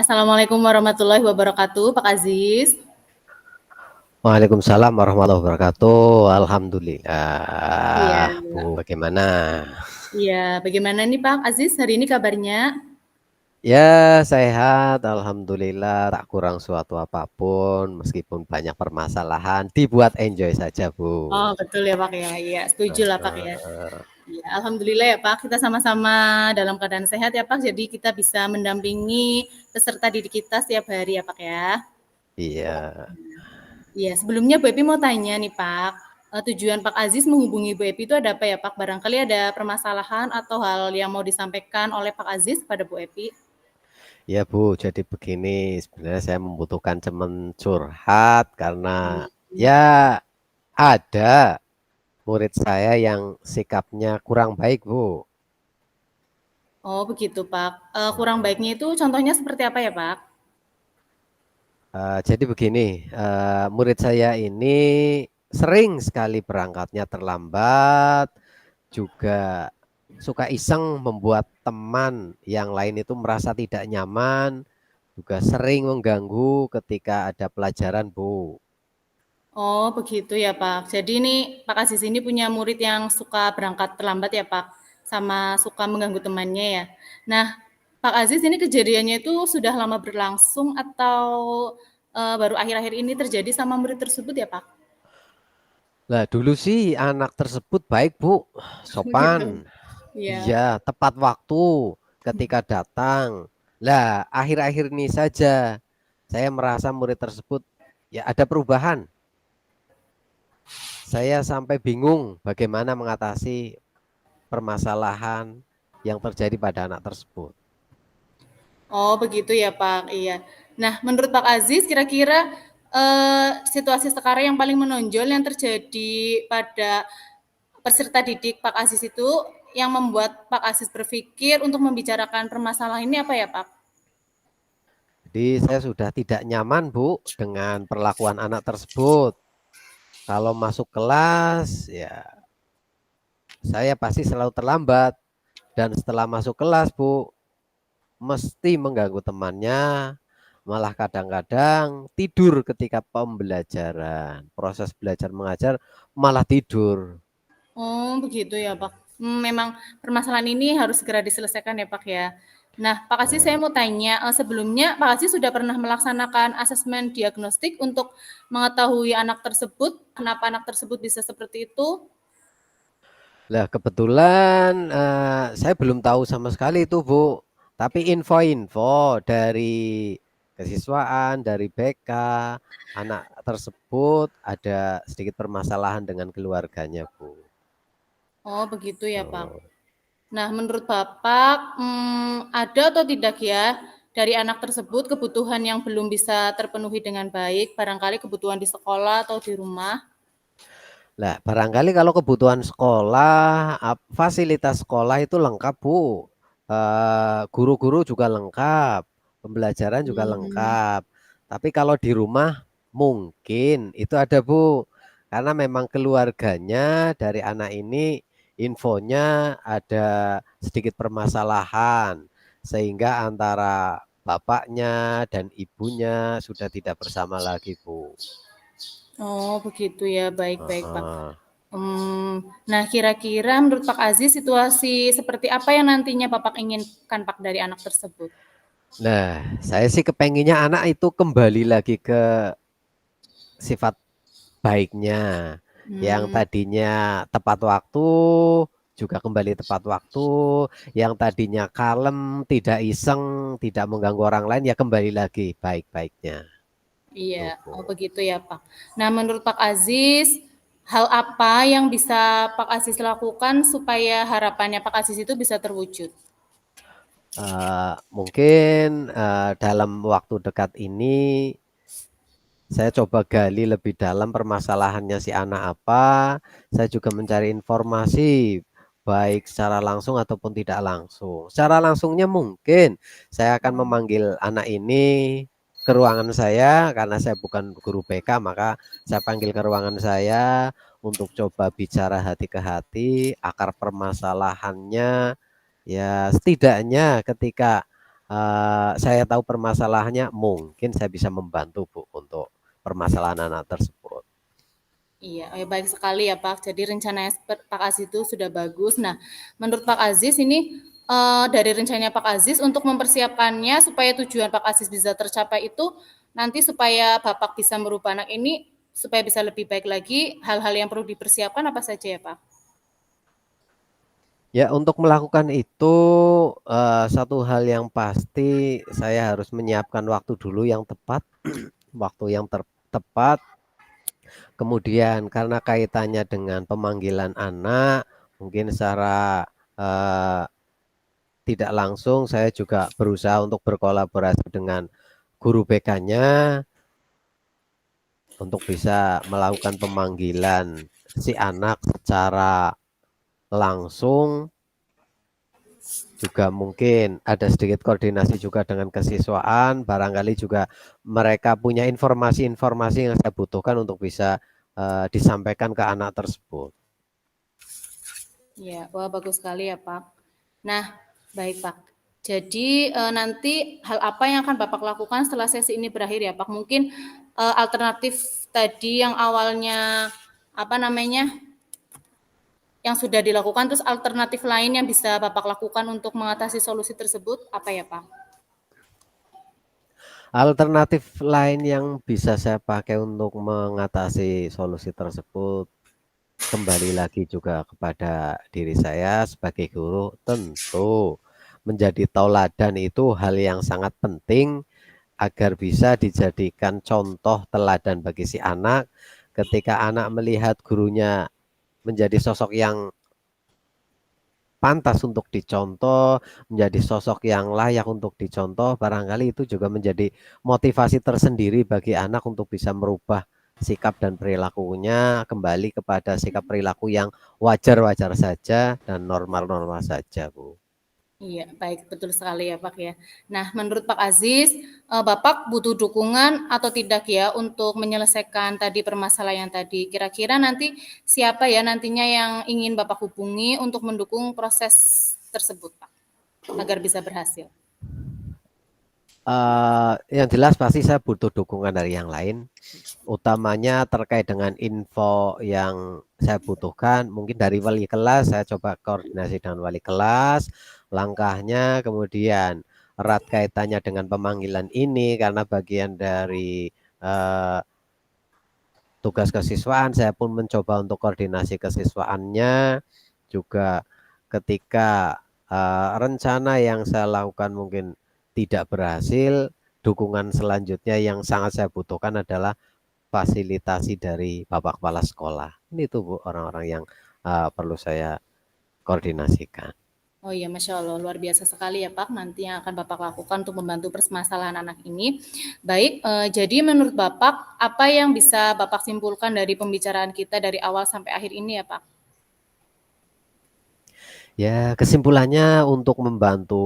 Assalamualaikum warahmatullahi wabarakatuh, Pak Aziz. Waalaikumsalam warahmatullahi wabarakatuh. Iya, Alhamdulillah. Bu, bagaimana? iya. Bagaimana nih Pak Aziz hari ini kabarnya? Ya, sehat. Alhamdulillah. Tak kurang suatu apapun. Meskipun banyak permasalahan, dibuat enjoy saja, Bu. Oh, betul ya Pak ya. Iya, setuju lah Pak ya. Eh, Iya, alhamdulillah ya Pak, kita sama-sama dalam keadaan sehat ya Pak. Jadi kita bisa mendampingi peserta didik kita setiap hari ya Pak ya. iya. Iya, sebelumnya Bu Epi mau tanya nih Pak, tujuan Pak Aziz menghubungi Bu Epi itu ada apa ya Pak? Barangkali ada permasalahan atau hal yang mau disampaikan oleh Pak Aziz pada Bu Epi? Ya, Bu. Jadi begini, sebenarnya saya membutuhkan teman curhat karena Hmm. ya ada murid saya yang sikapnya kurang baik, Bu. Oh begitu Pak, kurang baiknya itu contohnya seperti apa ya Pak? Jadi begini, murid saya ini sering sekali berangkatnya terlambat, juga suka iseng membuat teman yang lain itu merasa tidak nyaman, juga sering mengganggu ketika ada pelajaran, Bu. Oh begitu ya Pak, jadi ini Pak Aziz ini punya murid yang suka berangkat terlambat ya Pak, sama suka mengganggu temannya ya. Nah Pak Aziz ini kejadiannya itu sudah lama berlangsung atau baru akhir-akhir ini terjadi sama murid tersebut ya Pak? Lah dulu sih anak tersebut baik, Bu, Begitu, sopan. iya. Iya, tepat waktu ketika datang. Lah, akhir-akhir ini saja saya merasa murid tersebut ya ada perubahan. Saya sampai bingung bagaimana mengatasi permasalahan yang terjadi pada anak tersebut. Oh begitu ya Pak, iya. Nah menurut Pak Aziz kira-kira situasi sekarang yang paling menonjol yang terjadi pada peserta didik Pak Aziz itu yang membuat Pak Aziz berpikir untuk membicarakan permasalahan ini apa ya Pak? Jadi saya sudah tidak nyaman, Bu, dengan perlakuan anak tersebut. Kalau masuk kelas, ya saya pasti selalu terlambat. Dan setelah masuk kelas, Bu, mesti mengganggu temannya, malah kadang-kadang tidur ketika pembelajaran. Proses belajar mengajar malah tidur. Oh begitu ya Pak. Memang permasalahan ini harus segera diselesaikan ya Pak ya. Nah Pak Aziz saya Nah, mau tanya, sebelumnya Pak Aziz sudah pernah melaksanakan asesmen diagnostik untuk mengetahui anak tersebut, kenapa anak tersebut bisa seperti itu? Lah kebetulan saya belum tahu sama sekali itu, Bu. Tapi info-info dari kesiswaan, dari BK, anak tersebut ada sedikit permasalahan dengan keluarganya, Bu. Oh begitu ya Pak. Oh. Nah menurut Bapak, ada atau tidak ya dari anak tersebut kebutuhan yang belum bisa terpenuhi dengan baik, barangkali kebutuhan di sekolah atau di rumah? Lah, barangkali kalau kebutuhan sekolah, fasilitas sekolah itu lengkap, Bu. Guru-guru juga lengkap, pembelajaran juga Mmm. lengkap. Tapi kalau di rumah mungkin itu ada, Bu. Karena memang keluarganya dari anak ini infonya ada sedikit permasalahan sehingga antara bapaknya dan ibunya sudah tidak bersama lagi, Bu. Oh begitu ya, baik baik Pak. Heeh. Nah kira-kira menurut Pak Aziz situasi seperti apa yang nantinya Bapak inginkan Pak dari anak tersebut? Nah, saya sih kepenginnya anak itu kembali lagi ke sifat baiknya. Yang Mmm. tadinya tepat waktu, juga kembali tepat waktu. Yang tadinya kalem, tidak iseng, tidak mengganggu orang lain, ya kembali lagi baik-baiknya. Iya, Tuh, oh Bu. begitu ya Pak. Nah menurut Pak Aziz, hal apa yang bisa Pak Aziz lakukan supaya harapannya Pak Aziz itu bisa terwujud? Mungkin dalam waktu dekat ini saya coba gali lebih dalam permasalahannya si anak apa. Saya juga mencari informasi baik secara langsung ataupun tidak langsung. Secara langsungnya mungkin saya akan memanggil anak ini ke ruangan saya karena saya bukan guru BK, maka saya panggil ke ruangan saya untuk coba bicara hati ke hati akar permasalahannya. Ya, setidaknya ketika saya tahu permasalahannya, mungkin saya bisa membantu Bu untuk permasalahan anak tersebut. Iya, baik sekali ya Pak. Jadi rencananya Pak Aziz itu sudah bagus. Nah, menurut Pak Aziz ini dari rencananya Pak Aziz untuk mempersiapkannya supaya tujuan Pak Aziz bisa tercapai itu nanti supaya Bapak bisa merubah anak ini supaya bisa lebih baik lagi, hal-hal yang perlu dipersiapkan apa saja ya Pak? Ya, untuk melakukan itu, satu hal yang pasti saya harus menyiapkan waktu dulu yang tepat, waktu yang tepat. Kemudian karena kaitannya dengan pemanggilan anak, mungkin secara eh, tidak langsung saya juga berusaha untuk berkolaborasi dengan guru BK-nya untuk bisa melakukan pemanggilan si anak secara langsung. Juga mungkin ada sedikit koordinasi juga dengan kesiswaan, barangkali juga mereka punya informasi-informasi yang saya butuhkan untuk bisa disampaikan ke anak tersebut. Ya, wah bagus sekali ya Pak. Nah, baik Pak. Jadi nanti hal apa yang akan Bapak lakukan setelah sesi ini berakhir ya Pak? Mungkin alternatif tadi yang awalnya apa namanya yang sudah dilakukan, terus alternatif lain yang bisa Bapak lakukan untuk mengatasi solusi tersebut apa ya Pak? Alternatif lain yang bisa saya pakai untuk mengatasi solusi tersebut, kembali lagi juga kepada diri saya sebagai guru, tentu menjadi tauladan itu hal yang sangat penting agar bisa dijadikan contoh teladan bagi si anak. Ketika anak melihat gurunya menjadi sosok yang pantas untuk dicontoh, menjadi sosok yang layak untuk dicontoh, barangkali itu juga menjadi motivasi tersendiri bagi anak untuk bisa merubah sikap dan perilakunya kembali kepada sikap perilaku yang wajar-wajar saja dan normal-normal saja, Bu. Iya, baik, betul sekali ya Pak ya. Nah, menurut Pak Aziz, Bapak butuh dukungan atau tidak ya untuk menyelesaikan tadi permasalahan tadi? Kira-kira nanti siapa ya nantinya yang ingin Bapak hubungi untuk mendukung proses tersebut, Pak, agar bisa berhasil? Yang jelas pasti saya butuh dukungan dari yang lain, utamanya terkait dengan info yang saya butuhkan. Mungkin dari wali kelas, saya coba koordinasi dengan wali kelas, langkahnya, kemudian erat kaitannya dengan pemanggilan ini, karena bagian dari eh, tugas kesiswaan, saya pun mencoba untuk koordinasi kesiswaannya, juga ketika rencana yang saya lakukan mungkin tidak berhasil, dukungan selanjutnya yang sangat saya butuhkan adalah fasilitasi dari Bapak Kepala Sekolah. Ini tuh Bu, orang-orang yang perlu saya koordinasikan. Oh iya, Masya Allah, luar biasa sekali ya Pak, nanti yang akan Bapak lakukan untuk membantu permasalahan anak ini. Baik, jadi menurut Bapak, apa yang bisa Bapak simpulkan dari pembicaraan kita dari awal sampai akhir ini ya Pak? Ya, kesimpulannya untuk membantu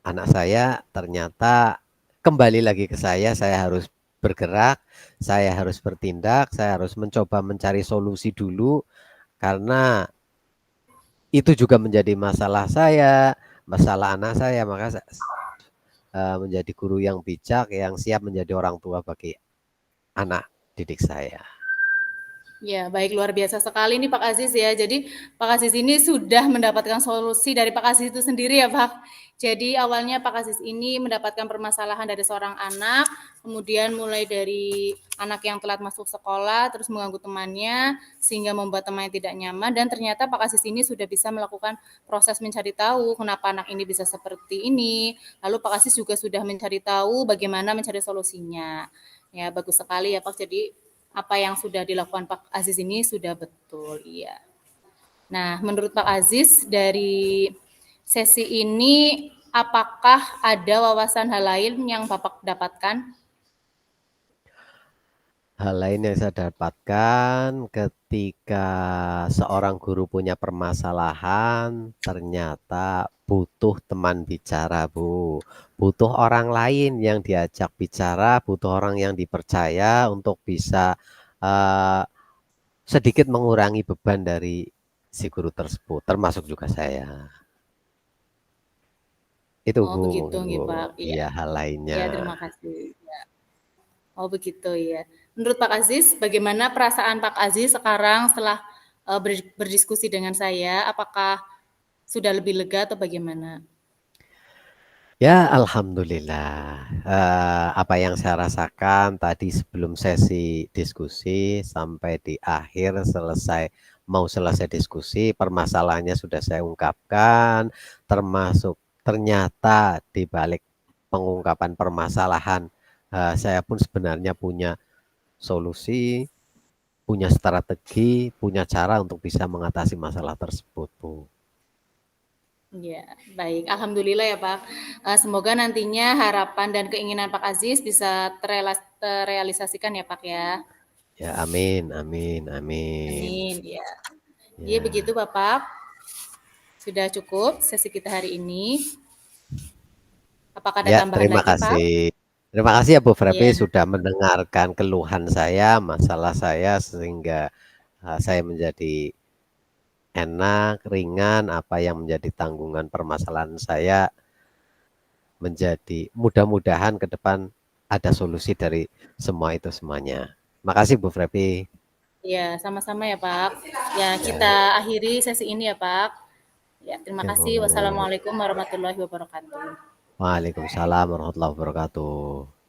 anak saya ternyata kembali lagi ke saya harus bergerak, saya harus bertindak, saya harus mencoba mencari solusi dulu karena itu juga menjadi masalah saya, masalah anak saya, maka menjadi guru yang bijak, yang siap menjadi orang tua bagi anak didik saya. Ya, baik luar biasa sekali nih Pak Aziz ya. Jadi Pak Aziz ini sudah mendapatkan solusi dari Pak Aziz itu sendiri ya Pak. Jadi awalnya Pak Aziz ini mendapatkan permasalahan dari seorang anak, kemudian mulai dari anak yang telat masuk sekolah, terus mengganggu temannya, sehingga membuat temannya tidak nyaman, dan ternyata Pak Aziz ini sudah bisa melakukan proses mencari tahu kenapa anak ini bisa seperti ini. Lalu Pak Aziz juga sudah mencari tahu bagaimana mencari solusinya. Ya, bagus sekali ya Pak. Jadi apa yang sudah dilakukan Pak Aziz ini sudah betul, iya. Nah, menurut Pak Aziz dari sesi ini apakah ada wawasan hal lain yang Bapak dapatkan? Hal lain yang saya dapatkan ketika seorang guru punya permasalahan, ternyata butuh teman bicara, Bu. Butuh orang lain yang diajak bicara, butuh orang yang dipercaya untuk bisa eh, sedikit mengurangi beban dari si guru tersebut, termasuk juga saya. Itu Oh Bu begitu mungkin nggih, Bu. Pak, iya. Iya hal Iya, lainnya. terima kasih, iya. Oh begitu ya. Menurut Pak Aziz, bagaimana perasaan Pak Aziz sekarang setelah, berdiskusi dengan saya? Apakah sudah lebih lega atau bagaimana? Ya alhamdulillah, apa yang saya rasakan tadi sebelum sesi diskusi sampai di akhir mau selesai diskusi, permasalahannya sudah saya ungkapkan, termasuk ternyata di balik pengungkapan permasalahan, saya pun sebenarnya punya solusi, punya strategi, punya cara untuk bisa mengatasi masalah tersebut, Bu. Iya, baik. Alhamdulillah ya Pak. Semoga nantinya harapan dan keinginan Pak Aziz bisa terrealisasikan ya Pak ya. Ya amin amin amin. Amin, ya. Iya begitu Ya. Bapak. Sudah cukup sesi kita hari ini. Apakah ada Ya, tambahan terima lagi Pak? kasih. Terima kasih ya Bu Ferapi Iya, sudah mendengarkan keluhan saya, masalah saya sehingga saya menjadi enak, ringan, apa yang menjadi tanggungan permasalahan saya menjadi mudah-mudahan ke depan ada solusi dari semua itu semuanya. Makasih Bu Ferapi. iya, sama-sama ya Pak. Ya, Ya, kita akhiri sesi ini ya Pak. Ya, terima ya kasih. Bu. Wassalamualaikum warahmatullahi wabarakatuh. Waalaikumsalam warahmatullahi wabarakatuh.